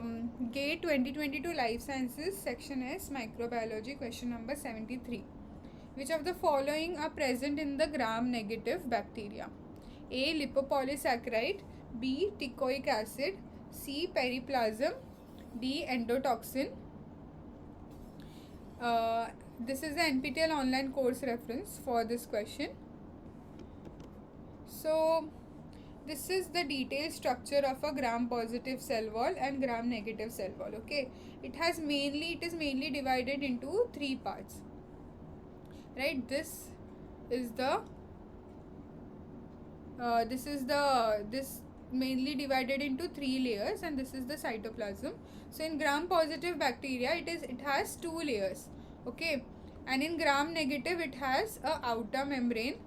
GATE 2022 Life Sciences Section S Microbiology question number 73. Which of the following are present in the gram-negative bacteria? A. Lipopolysaccharide, B. Teichoic acid, C. Periplasm, D. Endotoxin. This is the NPTEL online course reference for this question. So this is the detailed structure of a gram-positive cell wall and gram-negative cell wall. Okay, it is mainly divided into three parts. Right, this mainly divided into three layers, and this is the cytoplasm. So in gram-positive bacteria, it has two layers. Okay, and in gram-negative, it has a outer membrane.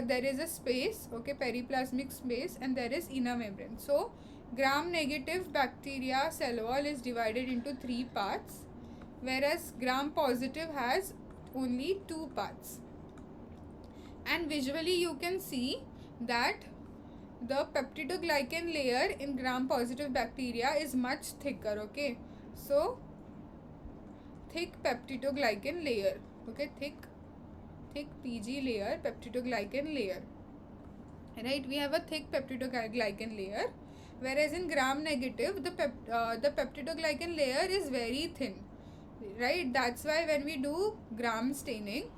There is a space, okay, periplasmic space, and there is inner membrane. So gram-negative bacteria cell wall is divided into three parts, whereas gram-positive has only two parts. And visually you can see that the peptidoglycan layer in gram-positive bacteria is much thicker. Okay, so thick peptidoglycan layer. Okay, thick PG layer, peptidoglycan layer. Right, we have a thick peptidoglycan layer, whereas in gram-negative the peptidoglycan layer is very thin. Right, that's why when we do gram staining,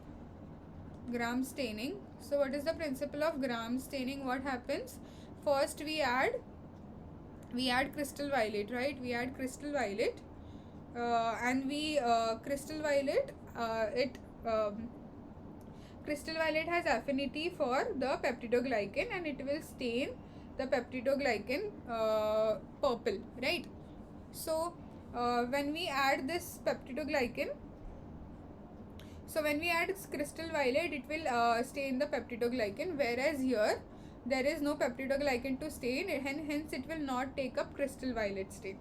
so what is the principle of gram staining? What happens? First we add crystal violet, right? We add crystal violet, crystal violet has affinity for the peptidoglycan, and it will stain the peptidoglycan purple, right? So when we add this peptidoglycan, so when we add crystal violet, it will stain the peptidoglycan, whereas here there is no peptidoglycan to stain, and hence it will not take up crystal violet stain.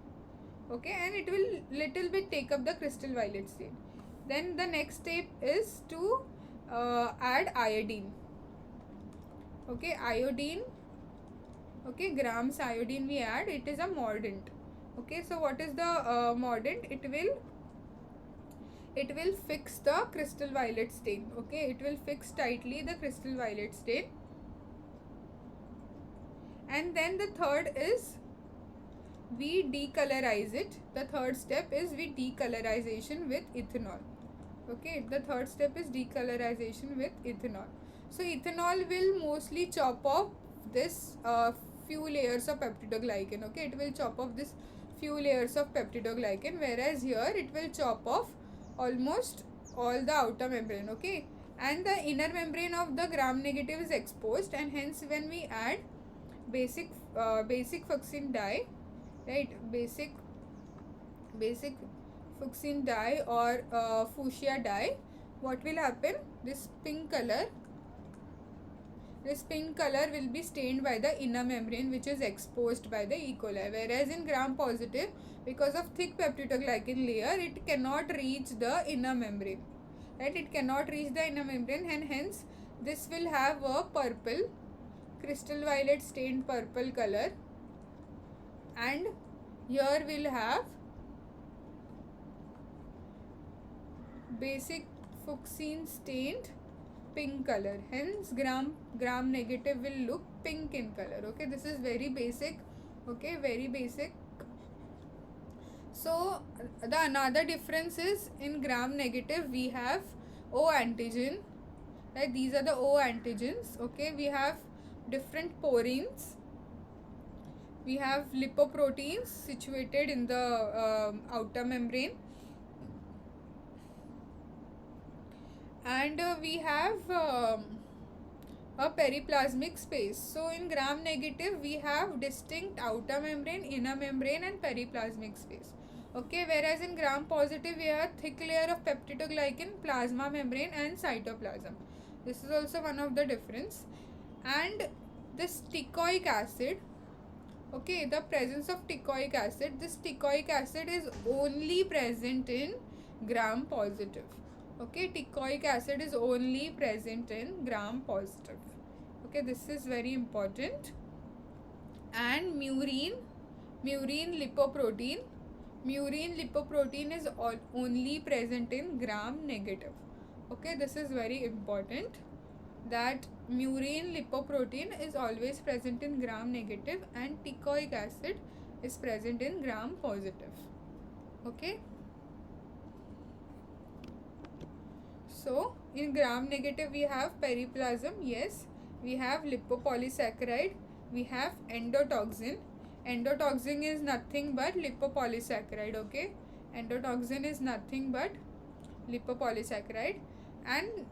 Okay, and it will little bit take up the crystal violet stain. Then the next step is to add iodine. Okay, iodine. Okay, grams iodine we add. It is a mordant. Okay, so what is the mordant? It will fix the crystal violet stain. Okay, it will fix tightly the crystal violet stain. And then the third is we decolorize it. The third step is we decolorization with ethanol. Okay, the third step is decolorization with ethanol. So ethanol will mostly chop off this few layers of peptidoglycan. Okay, it will chop off this few layers of peptidoglycan, whereas here it will chop off almost all the outer membrane. Okay, and the inner membrane of the gram-negative is exposed, and hence when we add basic fuchsin dye, right, basic fuchsin dye or fuchsia dye, what will happen? This pink color will be stained by the inner membrane, which is exposed by the E. coli, whereas in gram-positive, because of thick peptidoglycan layer, it cannot reach the inner membrane, right? It cannot reach the inner membrane, and hence this will have a purple, crystal violet stained purple color, and here we'll have basic fuchsin stained pink color. Hence gram negative will look pink in color. Okay, this is very basic. Okay, very basic. So the another difference is in gram negative we have O antigen, right? These are the O antigens. Okay, we have different porins. We have lipoproteins situated in the outer membrane, and we have a periplasmic space. So in gram negative we have distinct outer membrane, inner membrane, and periplasmic space. Okay, whereas in gram positive we have thick layer of peptidoglycan, plasma membrane, and cytoplasm. This is also one of the difference. And this teichoic acid, okay, the presence of teichoic acid, this teichoic acid is only present in gram positive. Okay, teichoic acid is only present in gram positive. Okay, this is very important. And murine Murine lipoprotein. Murine lipoprotein is only present in gram negative. Okay, this is very important, that murine lipoprotein is always present in gram negative and teichoic acid is present in gram positive. Okay, so in gram negative we have periplasm, yes, we have lipopolysaccharide, we have endotoxin. Endotoxin is nothing but lipopolysaccharide. Okay, endotoxin is nothing but lipopolysaccharide, and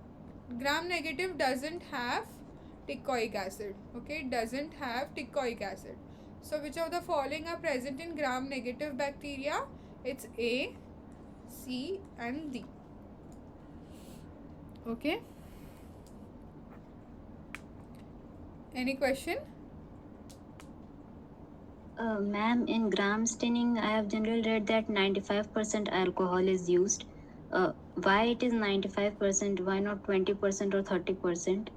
gram negative doesn't have teichoic acid. Okay, it doesn't have teichoic acid. So which of the following are present in gram negative bacteria? It's A, C and D. Okay, any question? Ma'am, in gram staining, I have generally read that 95% alcohol is used. Why it is 95%? Why not 20% or 30%?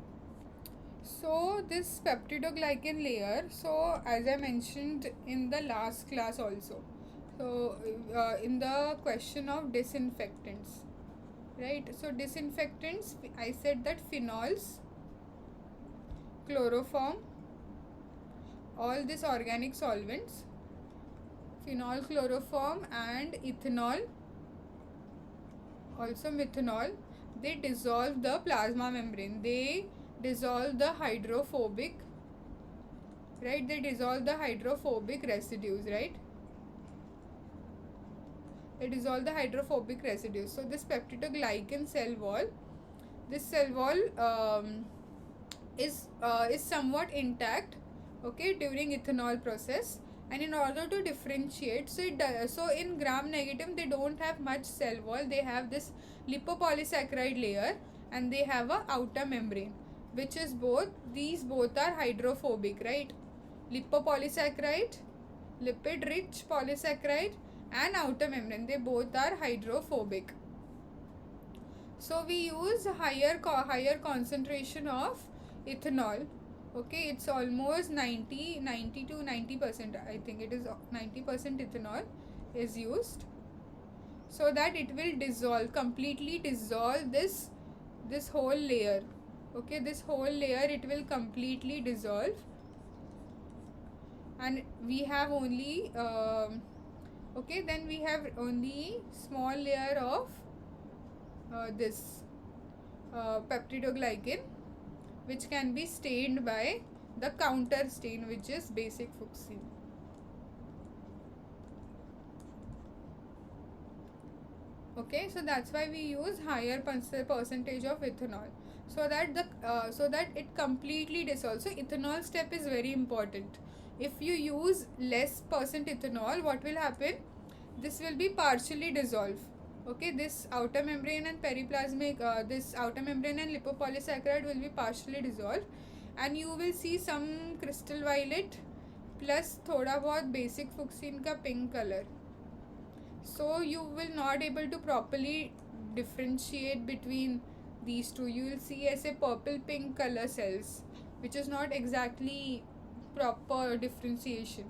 So this peptidoglycan layer, so as I mentioned in the last class also, so in the question of disinfectants, right? So disinfectants, I said that phenols, chloroform, all these organic solvents, phenol, chloroform and ethanol, also methanol, they dissolve the plasma membrane, they dissolve the hydrophobic, right? They dissolve the hydrophobic residues, right? They dissolve the hydrophobic residues. So this peptidoglycan cell wall, this cell wall is somewhat intact, okay, during ethanol process. And in order to differentiate, so in gram negative they don't have much cell wall, they have this lipopolysaccharide layer and they have a outer membrane, which is both, these both are hydrophobic, right? Lipopolysaccharide, lipid rich polysaccharide and outer membrane, they both are hydrophobic. So we use higher concentration of ethanol. Okay, it's almost 90 to 90%, I think it is 90% ethanol is used, so that it will dissolve, completely dissolve this whole layer. Okay, this whole layer, it will completely dissolve, and we have only okay, then we have only small layer of this peptidoglycan, which can be stained by the counter stain, which is basic fuchsin. Okay, so that's why we use higher percentage of ethanol, so that it completely dissolves. So ethanol step is very important. If you use less percent ethanol, what will happen? This will be partially dissolved. Okay, this outer membrane and periplasmic, this outer membrane and lipopolysaccharide will be partially dissolved, and you will see some crystal violet plus thoda bahut basic fuchsin ka pink color. So you will not able to properly differentiate between these two. You will see as a purple pink color cells, which is not exactly proper differentiation.